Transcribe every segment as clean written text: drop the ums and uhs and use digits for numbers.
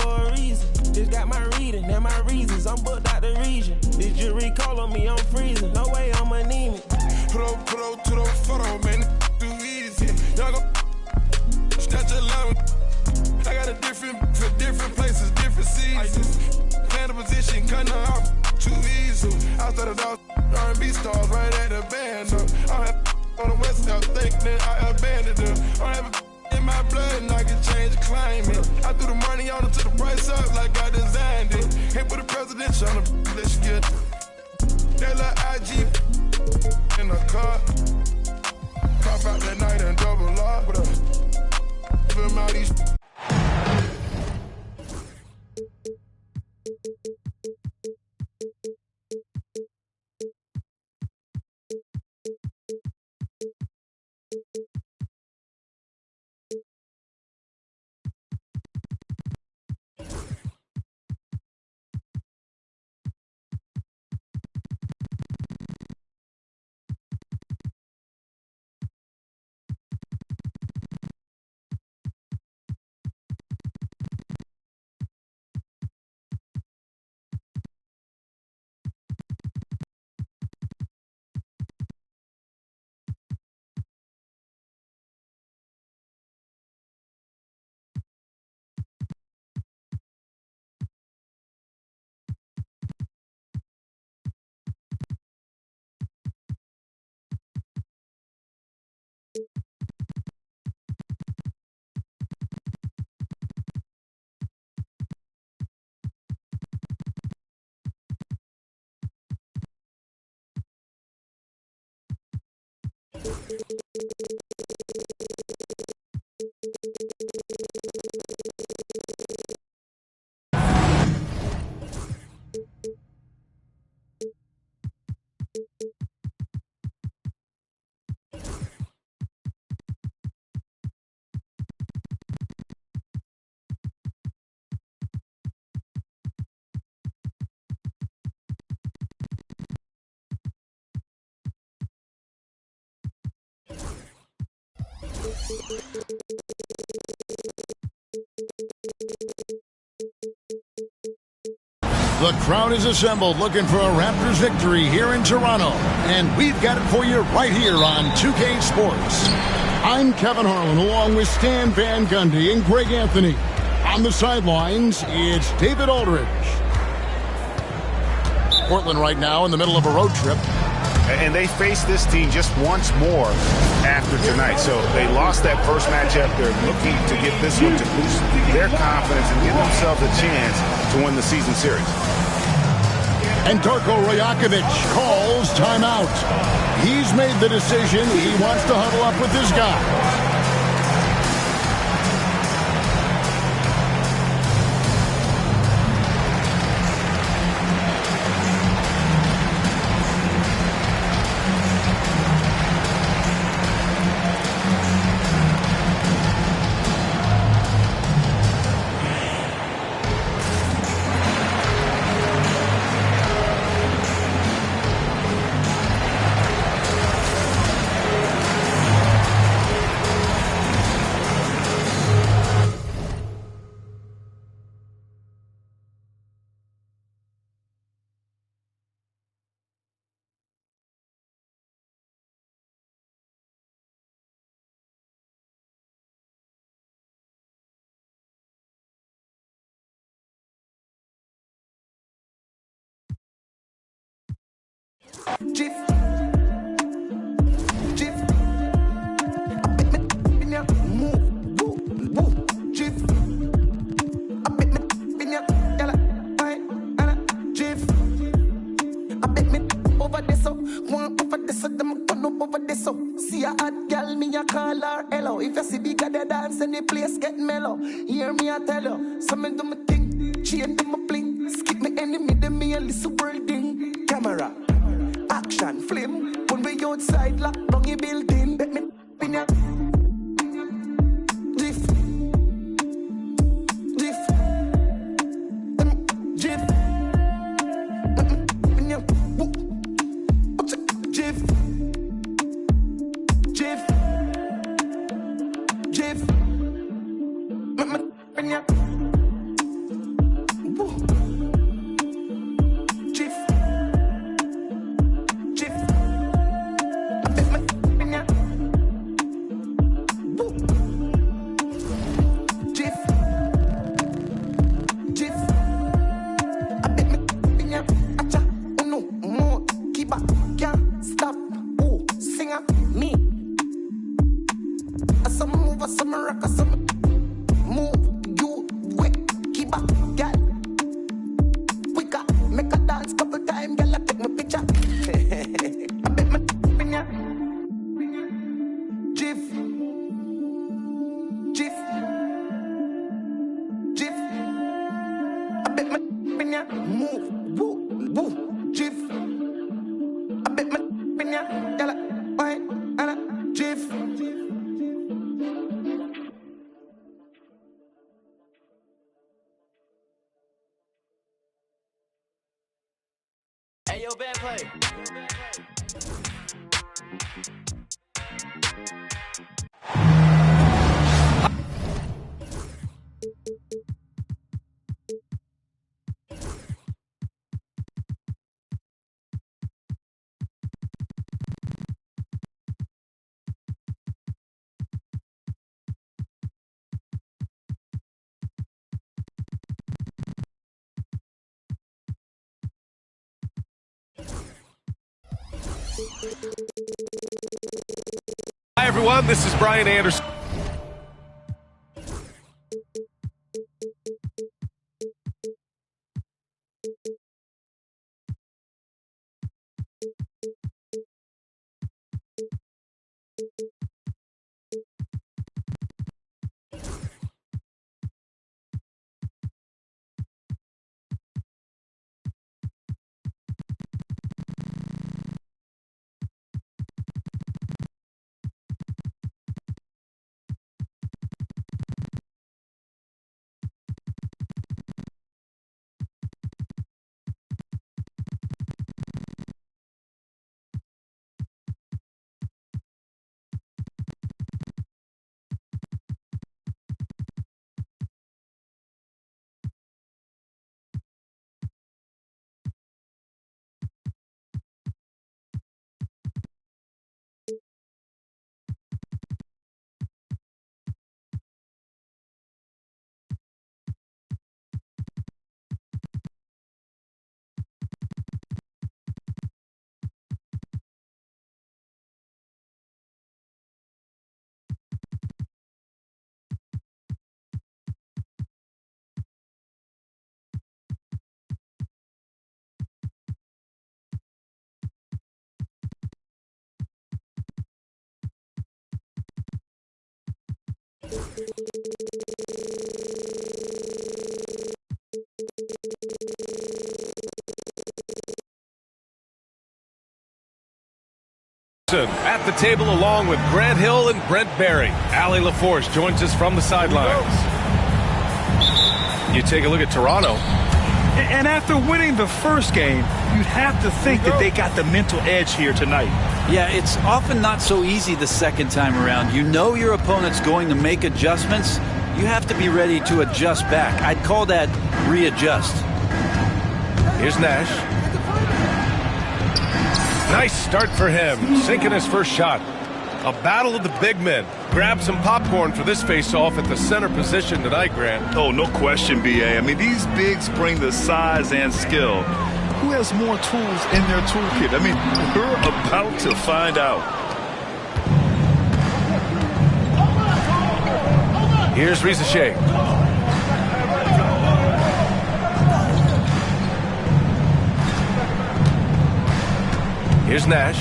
for a reason. Just got my reading and my reasons. I'm booked out the region. This jury call on me, I'm freezing. No way I'm anemic. Put up to the photo, man. Too easy. Y'all go snatch a line. I got a different places, different seasons. Plan the position, cutting her off too easy. I started off R&B stars right at the band. I have on the west side, think that I abandoned her. I have in my blood and I can change the climate. I threw the money on it to the price up like I designed it. Ain't put the presidential on the let's get that little IG in the car. Pop out that night and double up. What up? Give him all these. The crowd is assembled looking for a Raptors victory here in Toronto, and we've got it for you right here on 2K Sports. I'm Kevin Harlan along with Stan Van Gundy and Greg Anthony. On the sidelines, it's David Aldridge. Portland right now in the middle of a road trip. And they face this team just once more after tonight. So they lost that first matchup. They're looking to get this one to boost their confidence and give themselves a chance to win the season series. And Darko Rajakovic calls timeout. He's made the decision. He wants to huddle up with this guy. Jif, Jif, I bet me in ya move, woo, woo, Jif, I bet me in ya, yalla, I, Anna, Jif, I bet me over this so, one over this so, them turn up over this so. See a hot girl, me a call her hello. If you see bigger the dance and the place get mellow, hear me I tell you, some do me think, chain do me bling, skip me enemy, them me a little world thing, camera. Action, flame, when we outside, lock down your building, bet me in ya. Jif, Jif, Jif, in ya, woo, Jif, Jif, Jif, in ya. ya, move, woo, woo, jiff. I bet my in ya, yalla, why, and jiff. Hey, yo, band play. Hi, everyone. This is Brian Anderson. At the table along with Grant Hill and Brent Barry. Allie LaForce joins us from the sidelines. You take a look at Toronto. And after winning the first game, you'd have to think that they got the mental edge here tonight. Yeah, it's often not so easy the second time around. You know your opponent's going to make adjustments. You have to be ready to adjust back. I'd call that readjust. Here's Nash. Nice start for him, sinking his first shot. A battle of the big men. Grab some popcorn for this face-off at the center position tonight, Grant. Oh, no question, B.A. I mean, these bigs bring the size and skill. Who has more tools in their toolkit? I mean, we're about to find out. Here's Risa Shea. Here's Nash.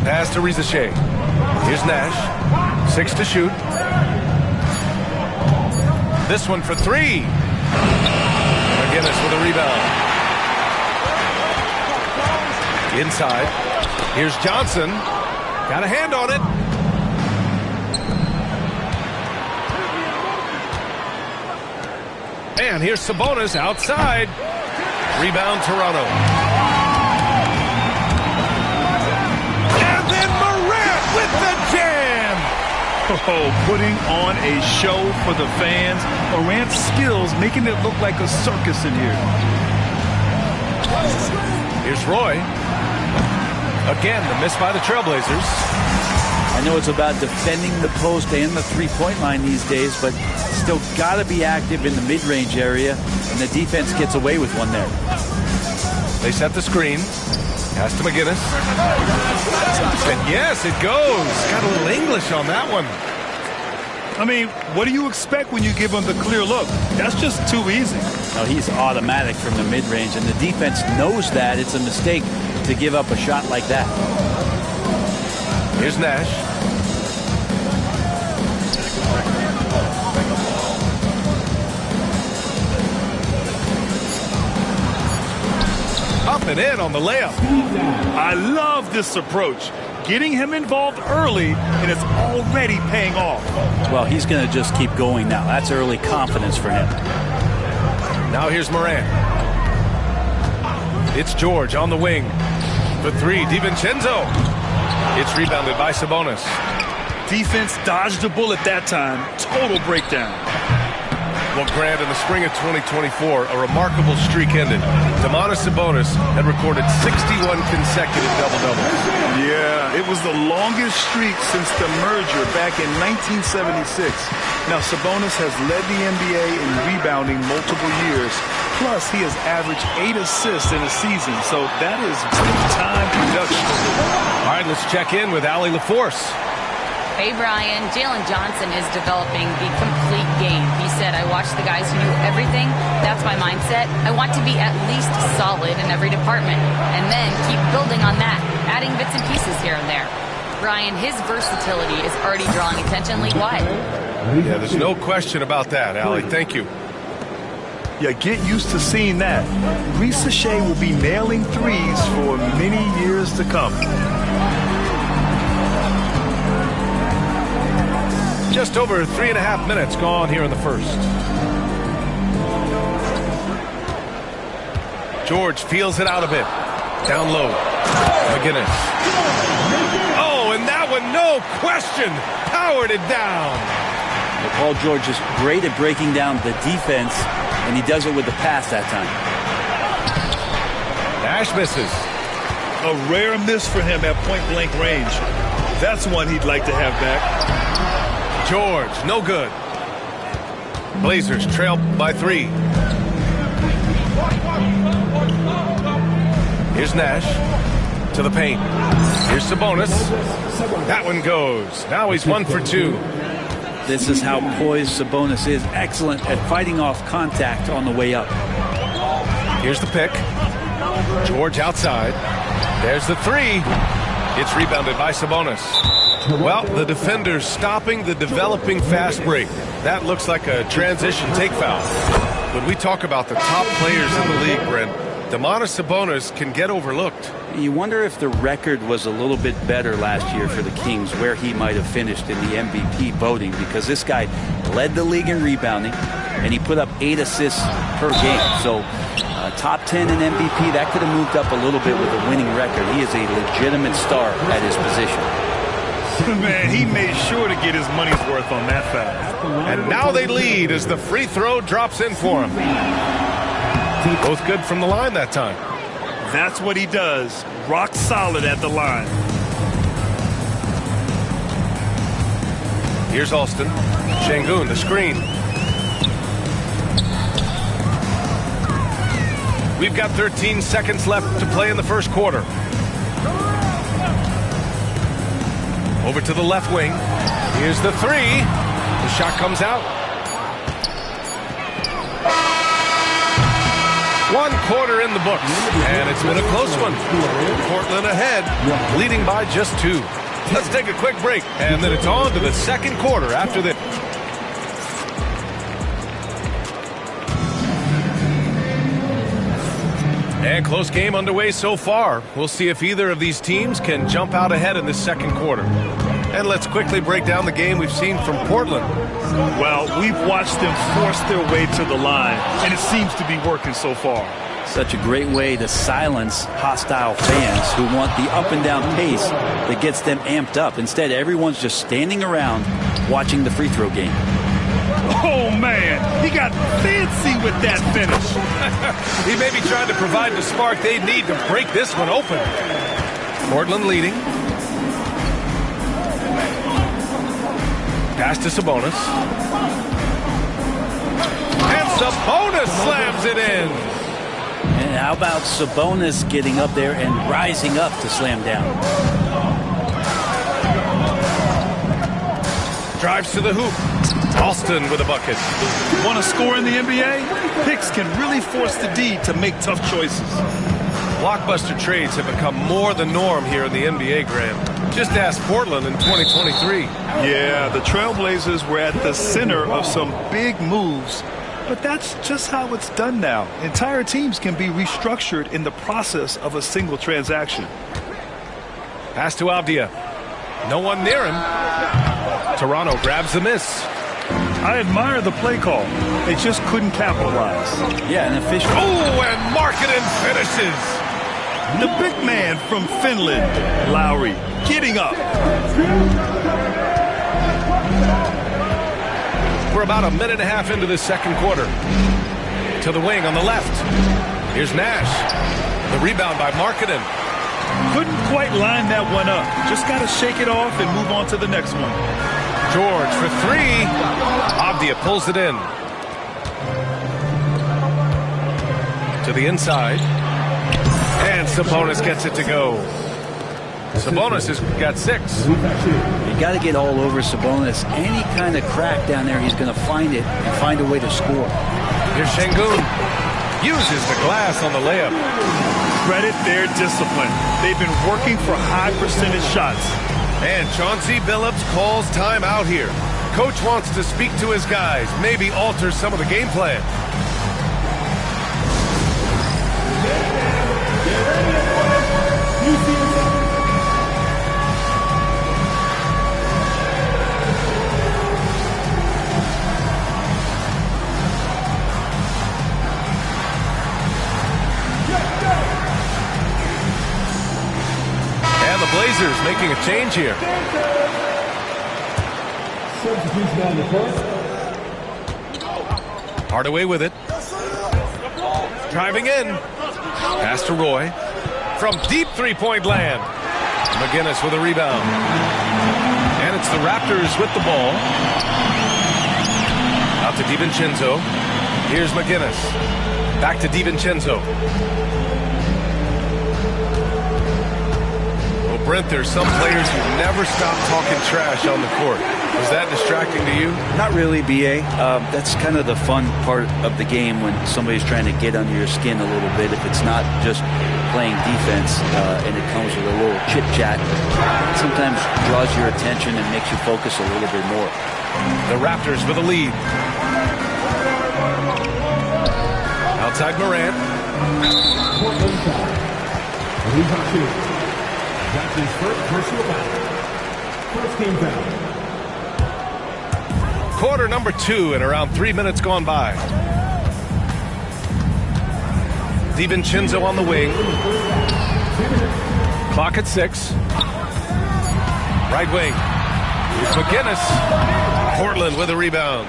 Pass to Risa Shea. Here's Nash. 6 to shoot. This one for 3. McGinnis with a rebound. Inside. Here's Johnson. Got a hand on it. And here's Sabonis outside. Rebound Toronto. With the jam! Oh, putting on a show for the fans. Morant's skills making it look like a circus in here. Here's Roy. Again, the miss by the Trailblazers. I know it's about defending the post and the three-point line these days, but still got to be active in the mid-range area, and the defense gets away with one there. They set the screen. Pass to McGinnis. And yes, it goes. Got a little English on that one. I mean, what do you expect when you give him the clear look? That's just too easy. No, he's automatic from the mid-range, and the defense knows that. It's a mistake to give up a shot like that. Here's Nash. and in on the layup. I love this approach. Getting him involved early, and it's already paying off. Well, he's going to just keep going now. That's early confidence for him. Now here's Moran. It's George on the wing. For three, DiVincenzo. It's rebounded by Sabonis. Defense dodged a bullet that time. Total breakdown. Well, Grant, in the spring of 2024, a remarkable streak ended. Domantas Sabonis had recorded 61 consecutive double-doubles. Yeah, it was the longest streak since the merger back in 1976. Now, Sabonis has led the NBA in rebounding multiple years. Plus, he has averaged 8 assists in a season, so that is big-time production. All right, let's check in with Allie LaForce. Hey, Brian. Jalen Johnson is developing the complete game. He said, I watched the guys who knew everything. That's my mindset. I want to be at least solid in every department and then keep building on that, adding bits and pieces here and there. Brian, his versatility is already drawing attention league-wide. Yeah, there's no question about that, Allie. Thank you. Yeah, get used to seeing that. Reece Shea will be nailing threes for many years to come. Just over 3.5 minutes gone here in the first. George feels it out a bit. Down low. McGinnis. Oh, and that one, no question, powered it down. Well, Paul George is great at breaking down the defense, and he does it with the pass that time. Nash misses. A rare miss for him at point-blank range. That's one he'd like to have back. George, no good. Blazers trail by 3. Here's Nash to the paint. Here's Sabonis. That one goes. Now he's 1 for 2. This is how poised Sabonis is. Excellent at fighting off contact on the way up. Here's the pick. George outside. There's the 3. It's rebounded by Sabonis. Well, the defender's stopping the developing fast break. That looks like a transition take foul. When we talk about the top players in the league, Brent, Domantas Sabonis can get overlooked. You wonder if the record was a little bit better last year for the Kings, where he might have finished in the MVP voting, because this guy led the league in rebounding, and he put up 8 assists per game. So top 10 in MVP, that could have moved up a little bit with a winning record. He is a legitimate star at his position. Man, he made sure to get his money's worth on that foul. And now they lead as the free throw drops in for him. Both good from the line that time. That's what he does. Rock solid at the line. Here's Alston. Şengün, the screen. We've got 13 seconds left to play in the first quarter. Over to the left wing. Here's the 3. The shot comes out. 1 quarter in the books, and it's been a close one. Portland ahead, leading by just 2. Let's take a quick break, and then it's on to the second quarter after this. And close game underway so far. We'll see if either of these teams can jump out ahead in this second quarter. And let's quickly break down the game we've seen from Portland. Well, we've watched them force their way to the line, and it seems to be working so far. Such a great way to silence hostile fans who want the up and down pace that gets them amped up. Instead, everyone's just standing around watching the free throw game. Oh, man, he got fancy with that finish. He may be trying to provide the spark they need to break this one open. Portland leading. Pass to Sabonis. And Sabonis slams it in. And how about Sabonis getting up there and rising up to slam down? Drives to the hoop. Alston with a bucket. Want to score in the NBA? Picks can really force the D to make tough choices. Blockbuster trades have become more the norm here in the NBA, Graham. Just ask Portland in 2023. Yeah, the Trailblazers were at the center of some big moves. But that's just how it's done now. Entire teams can be restructured in the process of a single transaction. Pass to Avdia. No one near him. Toronto grabs the miss. I admire the play call. They just couldn't capitalize. Yeah, an official. Oh, and Markkanen finishes. The big man from Finland, Lowry, getting up. We're about a minute and a half into the second quarter. To the wing on the left. Here's Nash. The rebound by Markkanen. Couldn't quite line that one up. Just got to shake it off and move on to the next one. George for three. Avdia pulls it in. To the inside. And Sabonis gets it to go. Sabonis has got 6. You got to get all over Sabonis. Any kind of crack down there, he's going to find it and find a way to score. Here's Şengün. Uses the glass on the layup. Credit their discipline. They've been working for high percentage shots. And Chauncey Billups calls time out here. Coach wants to speak to his guys, maybe alter some of the game plan. And the Blazers making a change here. Hardaway with it. Driving in. Pass to Roy. From deep three-point land. McGinnis with a rebound. And it's the Raptors with the ball. Out to DiVincenzo. Here's McGinnis. Back to DiVincenzo. Well, Brent, there's some players who never stop talking trash on the court. Was that distracting to you? Not really, B.A. That's kind of the fun part of the game when somebody's trying to get under your skin a little bit. If it's not just playing defense and it comes with a little chit-chat, it sometimes draws your attention and makes you focus a little bit more. The Raptors with a lead. Outside Morant. That's his first personal foul. First team foul. Quarter number 2 and around 3 minutes gone by. DiVincenzo on the wing. Clock at 6. Right wing. Here's McGinnis. Portland with a rebound.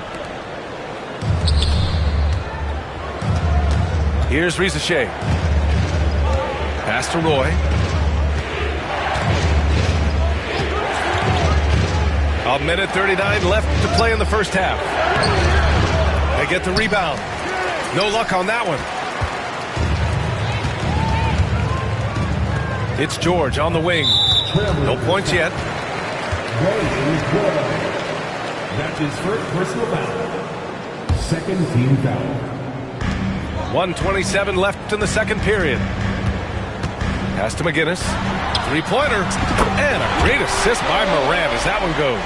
Here's Risacher. Pass to Roy. A minute 39 left to play in the first half. They get the rebound. No luck on that one. It's George on the wing. No points yet. That's his first personal foul. Second team foul. 1:27 left in the second period. Pass to McGinnis. Three-pointer. And a great assist by Morant as that one goes.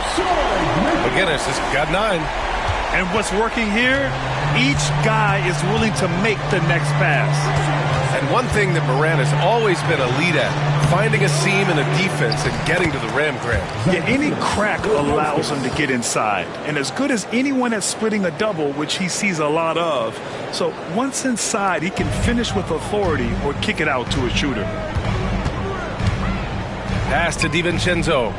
McGinnis has got 9. And what's working here, each guy is willing to make the next pass. And one thing that Morant has always been a lead at, finding a seam in a defense and getting to the rim grab. Yeah, any crack allows him to get inside. And as good as anyone at splitting a double, which he sees a lot of. So once inside, he can finish with authority or kick it out to a shooter. Pass to DiVincenzo.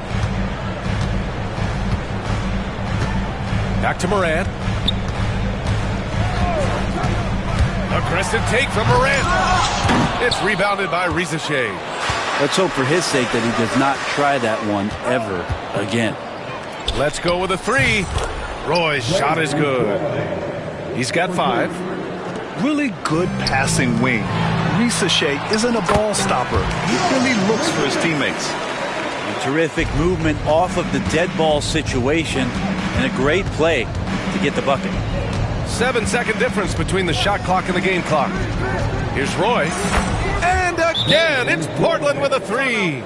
Back to Morant. Aggressive take from Morant. It's rebounded by Risacher. Let's hope for his sake that he does not try that one ever again. Let's go with a 3. Roy's shot is good. He's got 5. Really good passing wing. Risacher isn't a ball stopper. He really looks for his teammates. A terrific movement off of the dead ball situation and a great play to get the bucket. 7-second difference between the shot clock and the game clock. Here's Roy. And again, it's Portland with a 3.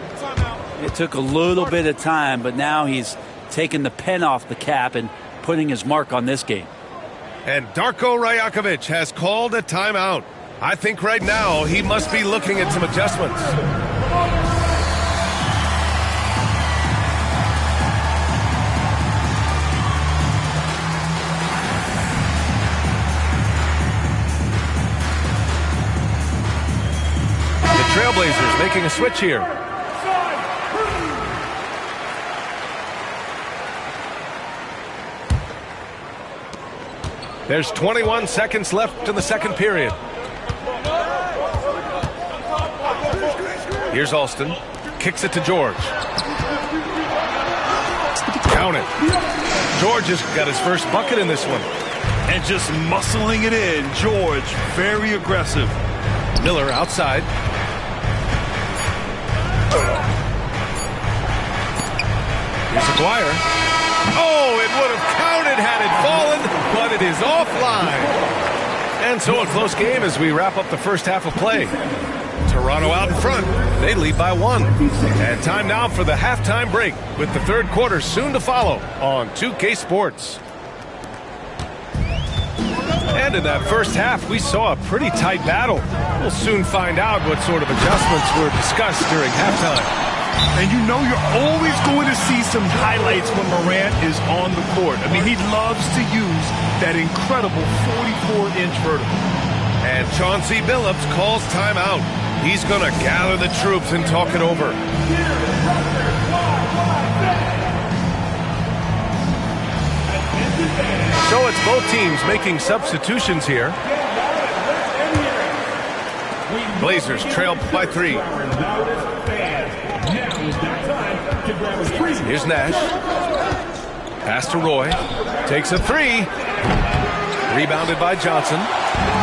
It took a little bit of time, but now he's taking the pen off the cap and putting his mark on this game. And Darko Rajakovic has called a timeout. I think right now he must be looking at some adjustments. The Trailblazers making a switch here. There's 21 seconds left in the second period. Here's Alston. Kicks it to George. Count it. George has got his first bucket in this one. And just muscling it in. George, very aggressive. Miller outside. Here's Aguirre. Oh, it would have counted had it fallen, but it is offline. And so a close game as we wrap up the first half of play. Toronto out in front. They lead by 1. And time now for the halftime break with the third quarter soon to follow on 2K Sports. And in that first half, we saw a pretty tight battle. We'll soon find out what sort of adjustments were discussed during halftime. And you know you're always going to see some highlights when Morant is on the court. I mean, he loves to use that incredible 44-inch vertical. And Chauncey Billups calls timeout. He's going to gather the troops and talk it over. So it's both teams making substitutions here. Blazers trail by 3. Here's Nash. Pass to Roy. Takes a 3. Rebounded by Johnson.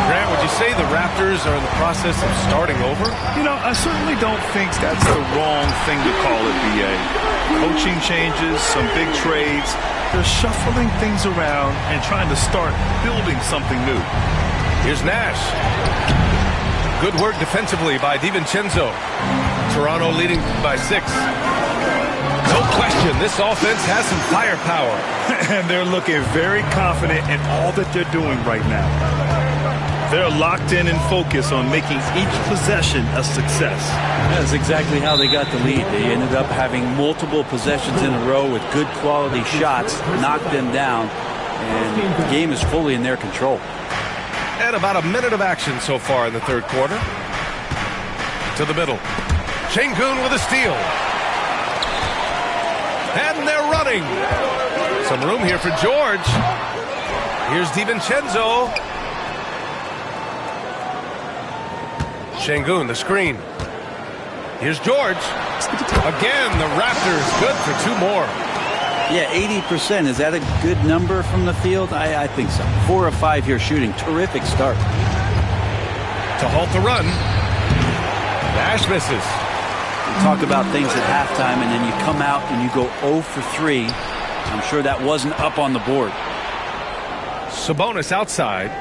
Grant, would you say the Raptors are in the process of starting over? You know, I certainly don't think that's the wrong thing to call it, B.A. Coaching changes, some big trades. They're shuffling things around and trying to start building something new. Here's Nash. Good work defensively by DiVincenzo. Toronto leading by 6. No question, this offense has some firepower. And they're looking very confident in all that they're doing right now. They're locked in and focused on making each possession a success. That's exactly how they got the lead. They ended up having multiple possessions in a row with good quality shots, knocked them down, and the game is fully in their control. And about a minute of action so far in the third quarter. To the middle. Sengun with a steal. And they're running. Some room here for George. Here's DiVincenzo. Sengun, the screen. Here's George. Again, the Raptors good for 2 more. Yeah, 80%. Is that a good number from the field? I think so. 4 of 5 here shooting. Terrific start. To halt the run. Nash misses. We talk about things at halftime, and then you come out and you go 0 for 3. I'm sure that wasn't up on the board. Sabonis outside.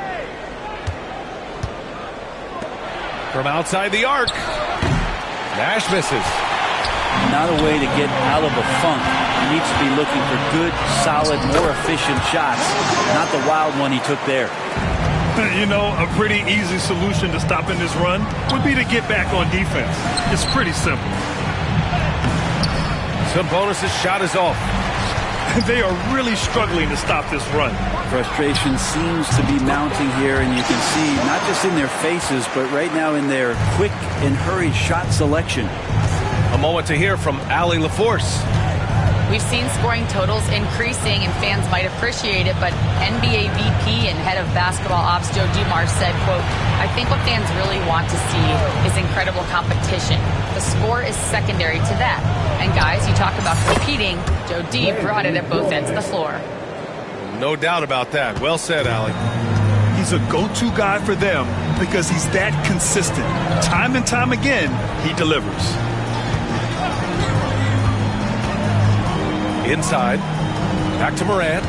From outside the arc. Nash misses. Not a way to get out of a funk. He needs to be looking for good, solid, more efficient shots. Not the wild one he took there. You know, a pretty easy solution to stopping this run would be to get back on defense. It's pretty simple. Sabonis' shot is off. They are really struggling to stop this run. Frustration seems to be mounting here, and you can see not just in their faces, but right now in their quick and hurried shot selection. A moment to hear from Allie LaForce. We've seen scoring totals increasing, and fans might appreciate it, but NBA VP and head of basketball ops Joe Dumars said, quote, "I think what fans really want to see is incredible competition. The score is secondary to that. And guys, you talk about competing, Joe D brought it at both ends of the floor." No doubt about that. Well said, Allie. He's a go-to guy for them because he's that consistent. Time and time again, he delivers. Inside. Back to Morant.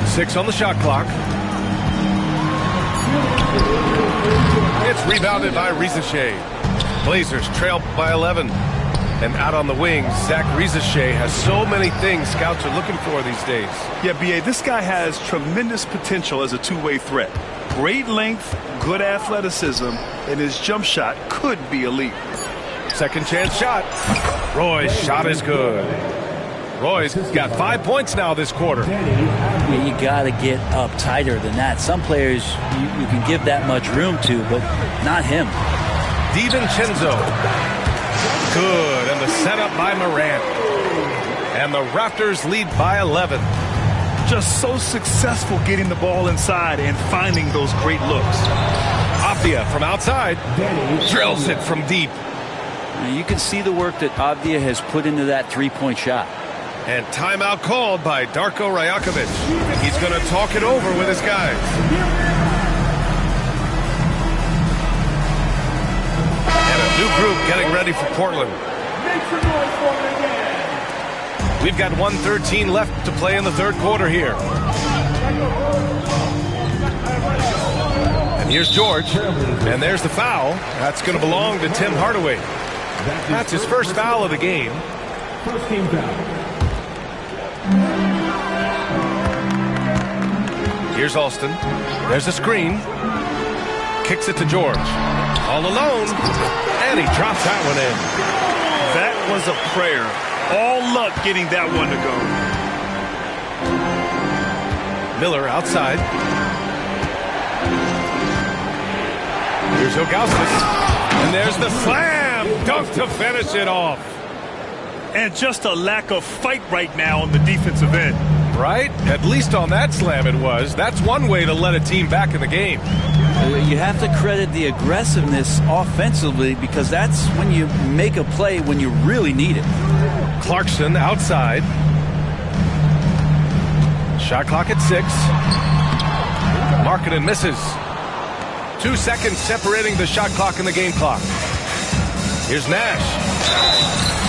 6 on the shot clock. It's rebounded by Risacher. Blazers trail by 11. And out on the wings, Zach Rizachet has so many things scouts are looking for these days. Yeah, B.A., this guy has tremendous potential as a two-way threat. Great length, good athleticism, and his jump shot could be elite. Second chance shot. Roy's shot is good. Roy's got 5 points now this quarter. Yeah, you got to get up tighter than that. Some players you can give that much room to, but not him. DiVincenzo. Good, and the setup by Morant. And the Raptors lead by 11. Just so successful getting the ball inside and finding those great looks. Avdia from outside drills it from deep. Now you can see the work that Avdia has put into that three-point shot. And timeout called by Darko Rajakovic. He's going to talk it over with his guys. And a new group getting ready for Portland. We've got 1:13 left to play in the third quarter here. And here's George. And there's the foul. That's going to belong to Tim Hardaway. That's his first foul of the game. First team foul. Here's Alston. There's a screen. Kicks it to George. All alone. And he drops that one in. That was a prayer. All luck getting that one to go. Miller outside. Here's Ilgauskas. And there's the slam. Dunk to finish it off. And just a lack of fight right now on the defensive end. Right? At least on that slam it was. That's one way to let a team back in the game. You have to credit the aggressiveness offensively because that's when you make a play when you really need it. Clarkson outside. Shot clock at 6. Markkanen misses. 2 seconds separating the shot clock and the game clock. Here's Nash.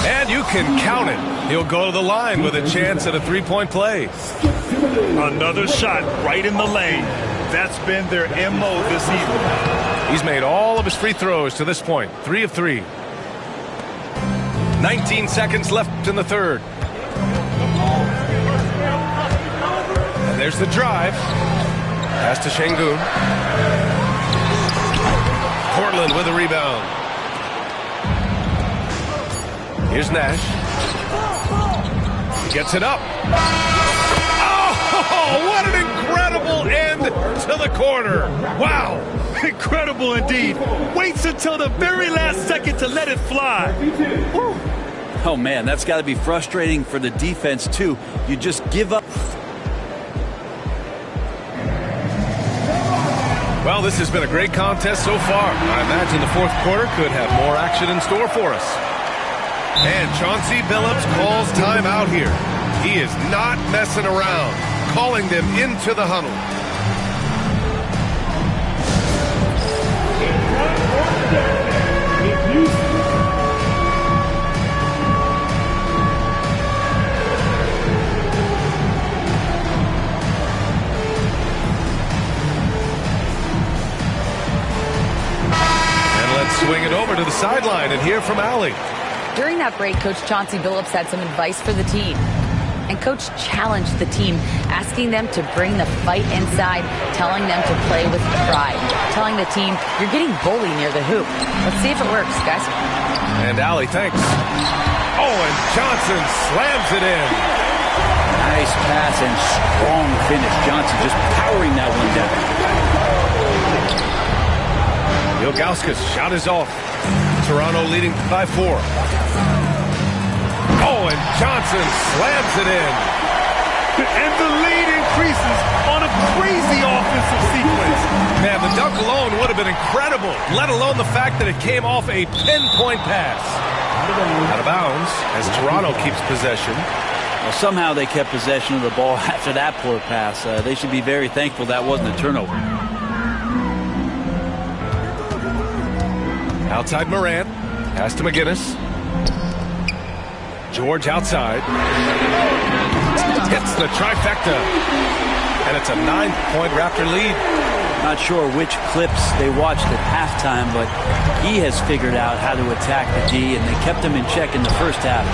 And you can count it. He'll go to the line with a chance at a three-point play. Another shot right in the lane. That's been their MO this evening. He's made all of his free throws to this point. 3 of 3. 19 seconds left in the third. And there's the drive. Pass to Şengün. Portland with a rebound. Here's Nash. He gets it up. Oh, what an incredible end to the quarter. Wow. Incredible indeed. Waits until the very last second to let it fly. Woo. Oh, man, that's got to be frustrating for the defense, too. You just give up. Well, this has been a great contest so far. I imagine the fourth quarter could have more action in store for us. And Chauncey Billups calls timeout here. He is not messing around, calling them into the huddle. And let's swing it over to the sideline and hear from Allie. During that break, Coach Chauncey Billups had some advice for the team. And Coach challenged the team, asking them to bring the fight inside, telling them to play with pride, telling the team, you're getting bullied near the hoop. Let's see if it works, guys. And Allie, thanks. Oh, and Johnson slams it in. Nice pass and strong finish. Johnson just powering that one down. Ilgauskas shot is off. Toronto leading by 4. Oh, and Johnson slams it in. And the lead increases on a crazy offensive sequence. Man, the dunk alone would have been incredible, let alone the fact that it came off a pinpoint pass. Out of bounds as Toronto keeps possession. Well, somehow they kept possession of the ball after that poor pass. They should be very thankful that wasn't a turnover. Outside Morant. Pass to McGinnis. George outside. Hits the trifecta. And it's a 9-point Raptor lead. Not sure which clips they watched at halftime, but he has figured out how to attack the D, and they kept him in check in the first half.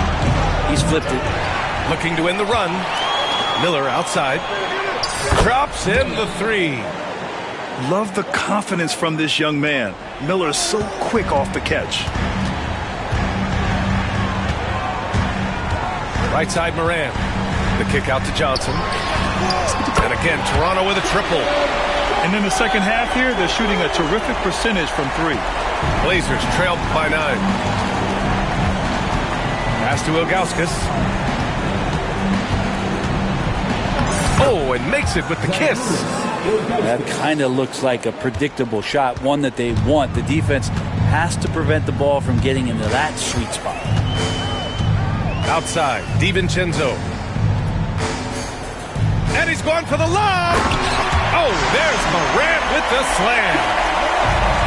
He's flipped it. Looking to win the run. Miller outside. Drops in the three. Love the confidence from this young man. Miller is so quick off the catch. Right side Moran. The kick out to Johnson. And again, Toronto with a triple. And in the second half here, they're shooting a terrific percentage from three. Blazers trailed by 9. Pass to Ilgauskas. Oh, and makes it with the kiss. That kind of looks like a predictable shot, one that they want. The defense has to prevent the ball from getting into that sweet spot. Outside, DiVincenzo. And he's going for the lob. Oh, there's Morant with the slam.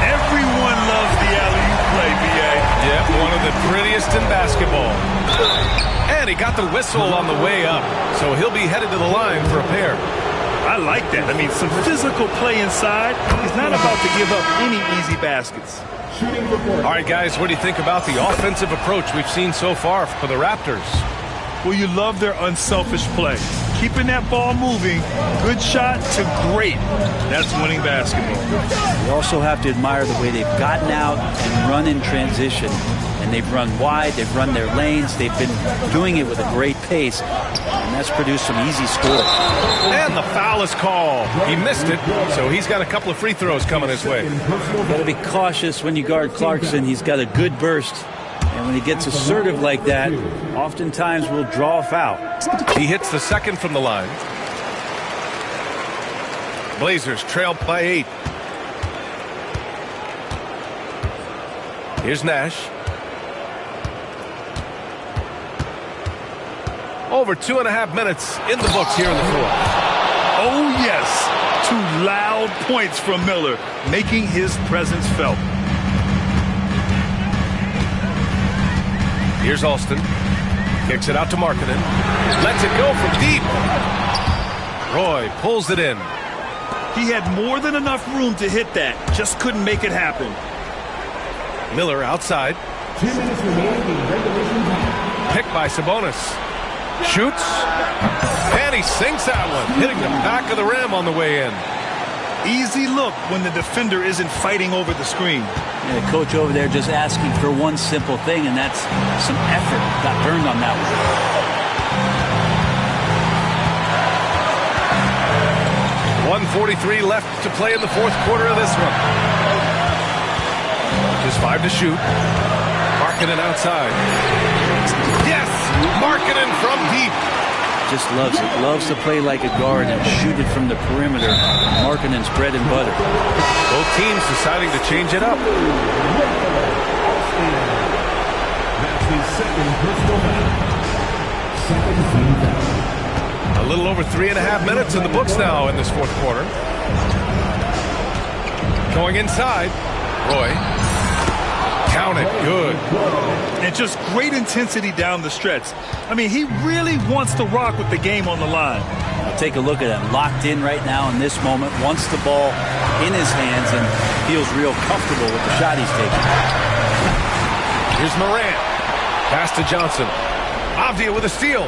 Everyone loves the alley-oop play, B.A. Yep, one of the prettiest in basketball. And he got the whistle on the way up, so he'll be headed to the line for a pair. I like that. I mean, some physical play inside. He's not about to give up any easy baskets. All right, guys, what do you think about the offensive approach we've seen so far for the Raptors? Well, you love their unselfish play. Keeping that ball moving, good shot to great. That's winning basketball. You also have to admire the way they've gotten out and run in transition. And they've run wide, they've run their lanes, they've been doing it with a great pace, and that's produced some easy scores. And the foul is called. He missed it, so he's got a couple of free throws coming his way. Got to be cautious when you guard Clarkson. He's got a good burst, and when he gets assertive like that, oftentimes will draw a foul. He hits the second from the line. Blazers trail by 8. Here's Nash. Over 2.5 minutes in the books here in the fourth. Oh, yes. 2 loud points from Miller, making his presence felt. Here's Alston. Kicks it out to Markkanen. Lets it go from deep. Roy pulls it in. He had more than enough room to hit that. Just couldn't make it happen. Miller outside. 2 minutes remaining in regulation time. Picked by Sabonis. Shoots. And he sinks that one, hitting the back of the rim on the way in. Easy look when the defender isn't fighting over the screen. And the coach over there just asking for one simple thing, and that's some effort. Got burned on that one. 1:43 left to play in the fourth quarter of this one. Just 5 to shoot. Markkanen outside. Yes! Markkanen from deep. Just loves it. Loves to play like a guard and shoot it from the perimeter. Markkanen's bread and butter. Both teams deciding to change it up. That's the second personal foul. Second team foul. A little over 3.5 minutes in the books now in this fourth quarter. Going inside. Roy. Counted. Good. And just great intensity down the stretch. I mean, he really wants to rock with the game on the line. I'll take a look at him. Locked in right now in this moment. Wants the ball in his hands and feels real comfortable with the shot he's taking. Here's Morant. Pass to Johnson. Avdia with a steal.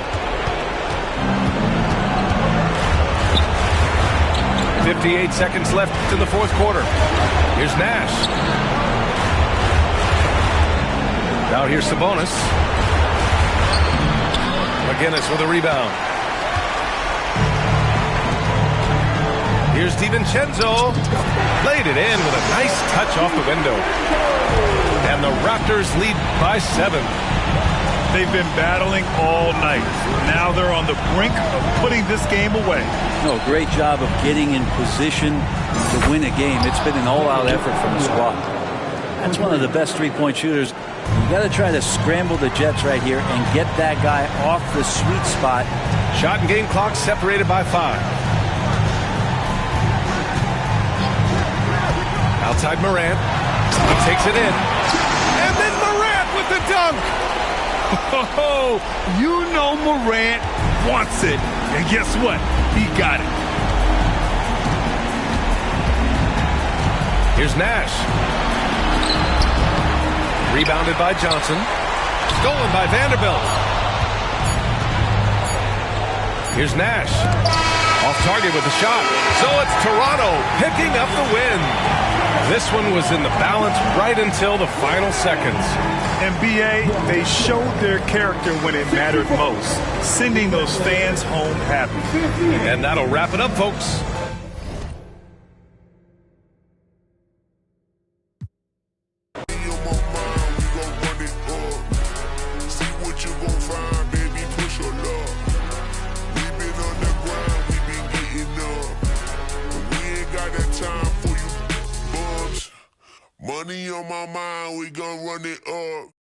58 seconds left in the fourth quarter. Here's Nash. Now here's Sabonis. McGinnis with a rebound. Here's DiVincenzo. Laid it in with a nice touch off the window. And the Raptors lead by 7. They've been battling all night. Now they're on the brink of putting this game away. No, great job of getting in position to win a game. It's been an all-out effort from the squad. That's one of the best three-point shooters. You got to try to scramble the Jets right here and get that guy off the sweet spot. Shot and game clock separated by 5. Outside Morant. He takes it in. And then Morant with the dunk. Oh, you know Morant wants it. And guess what? He got it. Here's Nash. Rebounded by Johnson. Stolen by Vanderbilt. Here's Nash. Off target with the shot. So it's Toronto picking up the win. This one was in the balance right until the final seconds. NBA, they showed their character when it mattered most, sending those fans home happy. And that'll wrap it up, folks. Money on my mind, we gon' run it up.